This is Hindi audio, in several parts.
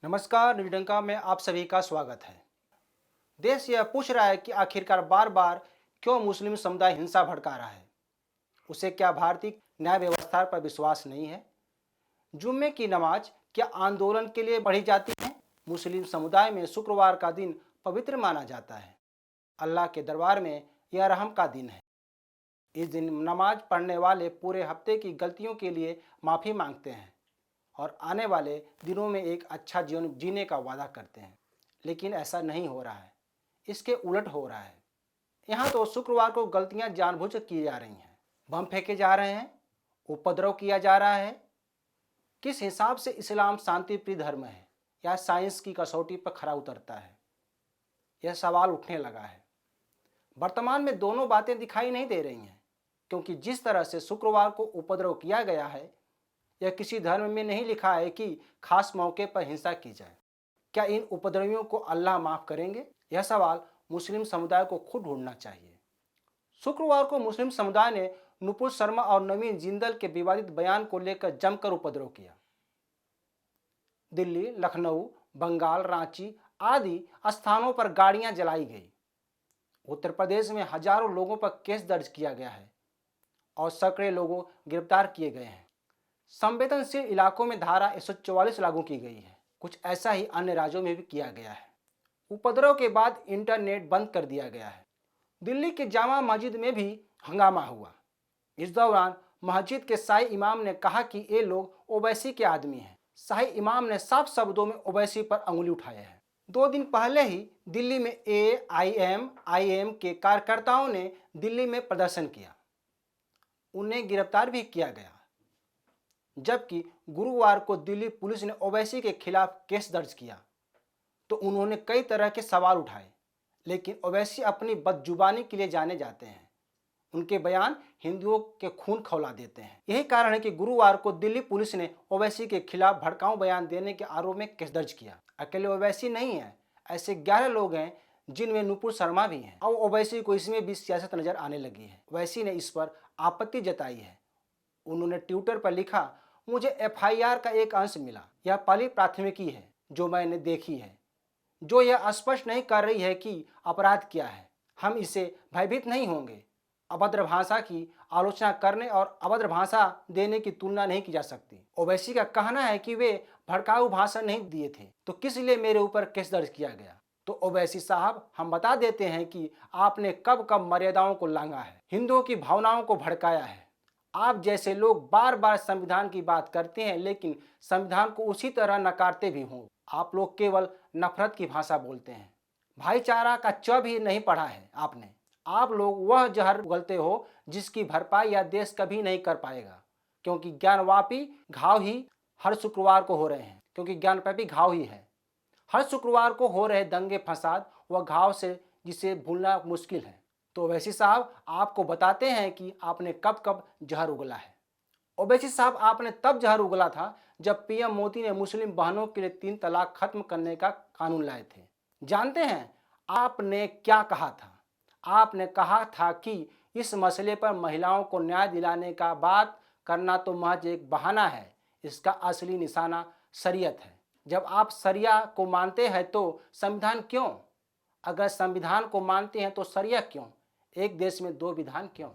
नमस्कार, निडंका में आप सभी का स्वागत है। देश यह पूछ रहा है कि आखिरकार बार बार क्यों मुस्लिम समुदाय हिंसा भड़का रहा है। उसे क्या भारतीय न्याय व्यवस्था पर विश्वास नहीं है? जुम्मे की नमाज क्या आंदोलन के लिए पढ़ी जाती है? मुस्लिम समुदाय में शुक्रवार का दिन पवित्र माना जाता है। अल्लाह के दरबार में यह रहम का दिन है। इस दिन नमाज पढ़ने वाले पूरे हफ्ते की गलतियों के लिए माफ़ी मांगते हैं और आने वाले दिनों में एक अच्छा जीवन जीने का वादा करते हैं। लेकिन ऐसा नहीं हो रहा है, इसके उलट हो रहा है। यहाँ तो शुक्रवार को गलतियाँ जानबूझकर की जा रही हैं, बम फेंके जा रहे हैं, उपद्रव किया जा रहा है। किस हिसाब से इस्लाम शांतिप्रिय धर्म है या साइंस की कसौटी पर खरा उतरता है, यह सवाल उठने लगा है। वर्तमान में दोनों बातें दिखाई नहीं दे रही हैं, क्योंकि जिस तरह से शुक्रवार को उपद्रव किया गया है, यह किसी धर्म में नहीं लिखा है कि खास मौके पर हिंसा की जाए। क्या इन उपद्रवियों को अल्लाह माफ करेंगे? यह सवाल मुस्लिम समुदाय को खुद ढूंढना चाहिए। शुक्रवार को मुस्लिम समुदाय ने नुपुर शर्मा और नवीन जिंदल के विवादित बयान को लेकर जमकर उपद्रव किया। दिल्ली, लखनऊ, बंगाल, रांची आदि स्थानों पर गाड़ियां जलाई गई। उत्तर प्रदेश में हजारों लोगों पर केस दर्ज किया गया है और सैकड़ों लोगों गिरफ्तार किए गए हैं। संवेदनशील इलाकों में धारा 144 लागू की गई है। कुछ ऐसा ही अन्य राज्यों में भी किया गया है। उपद्रव के बाद इंटरनेट बंद कर दिया गया है। दिल्ली के जामा मस्जिद में भी हंगामा हुआ। इस दौरान मस्जिद के शाही इमाम ने कहा कि ये लोग ओवैसी के आदमी हैं। शाही इमाम ने साफ शब्दों में ओवैसी पर अंगुली उठाया है। 2 दिन पहले ही दिल्ली में AIM के कार्यकर्ताओं ने दिल्ली में प्रदर्शन किया। उन्हें गिरफ्तार भी किया गया। जबकि गुरुवार को दिल्ली पुलिस ने ओवैसी के खिलाफ केस दर्ज किया तो उन्होंने कई तरह के सवाल उठाए। लेकिन ओवैसी अपनी बदजुबानी के लिए जाने जाते हैं। उनके बयान हिंदुओं के खून खौला देते हैं। यही कारण है कि गुरुवार को दिल्ली पुलिस ने ओवैसी के खिलाफ भड़काऊ बयान देने के आरोप में केस दर्ज किया। अकेले ओवैसी नहीं है, ऐसे 11 लोग हैं जिनमें नुपुर शर्मा भी हैं। और ओवैसी को इसमें भी सियासत नजर आने लगी है। ओवैसी ने इस पर आपत्ति जताई है। उन्होंने ट्विटर पर लिखा, मुझे FIR का एक अंश मिला। यह पहली प्राथमिकी है जो मैंने देखी है, जो यह स्पष्ट नहीं कर रही है कि अपराध क्या है। हम इसे भयभीत नहीं होंगे। अभद्र भाषा की आलोचना करने और अभद्र भाषा देने की तुलना नहीं की जा सकती। ओवैसी का कहना है कि वे भड़काऊ भाषण नहीं दिए थे, तो किस लिए मेरे ऊपर केस दर्ज किया गया? तो ओवैसी साहब, हम बता देते हैं कि आपने कब कब मर्यादाओं को लांघा है, हिंदुओं की भावनाओं को भड़काया है। आप जैसे लोग बार बार संविधान की बात करते हैं, लेकिन संविधान को उसी तरह नकारते भी हों। आप लोग केवल नफरत की भाषा बोलते हैं। भाईचारा का च भी नहीं पढ़ा है आपने। आप लोग वह जहर उगलते हो जिसकी भरपाई यह देश कभी नहीं कर पाएगा, क्योंकि ज्ञानवापी घाव ही हर शुक्रवार को हो रहे हैं। क्योंकि ज्ञानवापी घाव ही है। हर शुक्रवार को हो रहे दंगे फसाद वह घाव से जिसे भूलना मुश्किल है। तो ओवैसी साहब आपको बताते हैं कि आपने कब कब जहर उगला है। ओवैसी साहब, आपने तब जहर उगला था जब PM मोदी ने मुस्लिम बहनों के लिए 3 तलाक खत्म करने का कानून लाए थे। जानते हैं आपने क्या कहा था? आपने कहा था कि इस मसले पर महिलाओं को न्याय दिलाने का बात करना तो महज एक बहाना है, इसका असली निशाना शरीयत है। जब आप शरिया को मानते हैं तो संविधान क्यों? अगर संविधान को मानते हैं तो शरिया क्यों? एक देश में 2 विधान क्यों?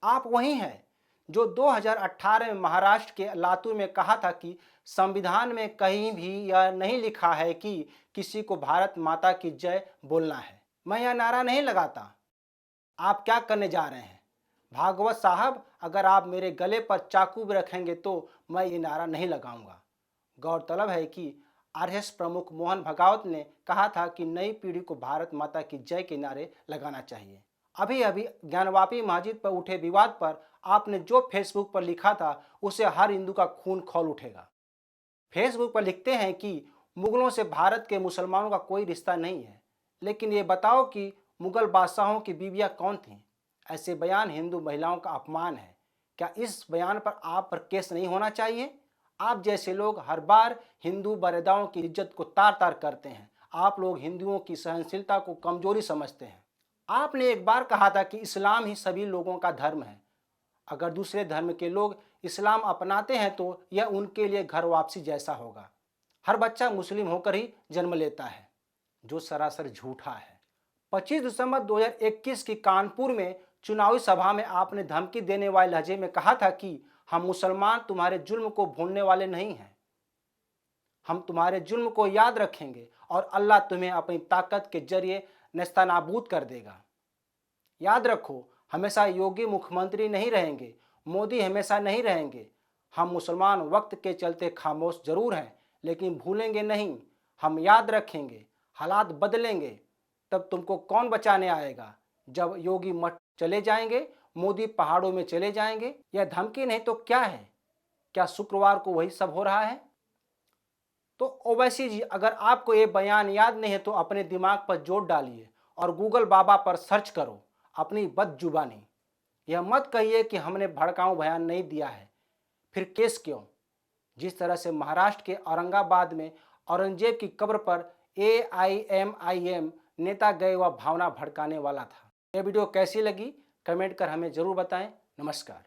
आप वही हैं जो 2018 में महाराष्ट्र के लातूर में कहा था कि संविधान में कहीं भी यह नहीं लिखा है कि किसी को भारत माता की जय बोलना है। मैं यह नारा नहीं लगाता। आप क्या करने जा रहे हैं? भागवत साहब, अगर आप मेरे गले पर चाकू भी रखेंगे तो मैं ये नारा नहीं लगाऊंगा। गौरतलब है कि RS प्रमुख मोहन भागवत ने कहा था कि नई पीढ़ी को भारत माता की जय के नारे लगाना चाहिए। अभी अभी ज्ञानवापी मस्जिद पर उठे विवाद पर आपने जो फेसबुक पर लिखा था उसे हर हिंदू का खून खौल उठेगा। फेसबुक पर लिखते हैं कि मुगलों से भारत के मुसलमानों का कोई रिश्ता नहीं है, लेकिन ये बताओ कि मुगल बादशाहों की बीवियां कौन थीं? ऐसे बयान हिंदू महिलाओं का अपमान है। क्या इस बयान पर आप पर केस नहीं होना चाहिए? आप जैसे लोग हर बार हिंदू मर्यादाओं की इज्जत को तार तार करते हैं। आप लोग हिंदुओं की सहनशीलता को कमजोरी समझते हैं। आपने एक बार कहा था कि इस्लाम ही सभी लोगों का धर्म है। अगर दूसरे धर्म के लोग इस्लाम अपनाते हैं तो यह उनके लिए घर वापसी जैसा होगा। हर बच्चा मुस्लिम होकर ही जन्म लेता है, जो सरासर झूठा है। 25 दिसंबर 2021 की कानपुर में चुनावी सभा में आपने धमकी देने वाले लहजे में कहा था कि हम मुसलमान तुम्हारे जुल्म को भूलने वाले नहीं हैं, हम तुम्हारे जुल्म को याद रखेंगे और अल्लाह तुम्हें अपनी ताकत के जरिए नेस्तनाबूद कर देगा। याद रखो, हमेशा योगी मुख्यमंत्री नहीं रहेंगे, मोदी हमेशा नहीं रहेंगे। हम मुसलमान वक्त के चलते खामोश जरूर हैं, लेकिन भूलेंगे नहीं, हम याद रखेंगे। हालात बदलेंगे, तब तुमको कौन बचाने आएगा? जब योगी मठ चले जाएंगे, मोदी पहाड़ों में चले जाएंगे। यह धमकी नहीं तो क्या है? क्या शुक्रवार को वही सब हो रहा है? तो ओवैसी जी, अगर आपको ये बयान याद नहीं है तो अपने दिमाग पर जोर डालिए और गूगल बाबा पर सर्च करो अपनी बदजुबानी। यह मत कहिए कि हमने भड़काऊ बयान नहीं दिया है, फिर केस क्यों? जिस तरह से महाराष्ट्र के औरंगाबाद में औरंगजेब की कब्र पर AIMIM नेता गए, वह भावना भड़काने वाला था। यह वीडियो कैसी लगी कमेंट कर हमें जरूर बताएं। नमस्कार।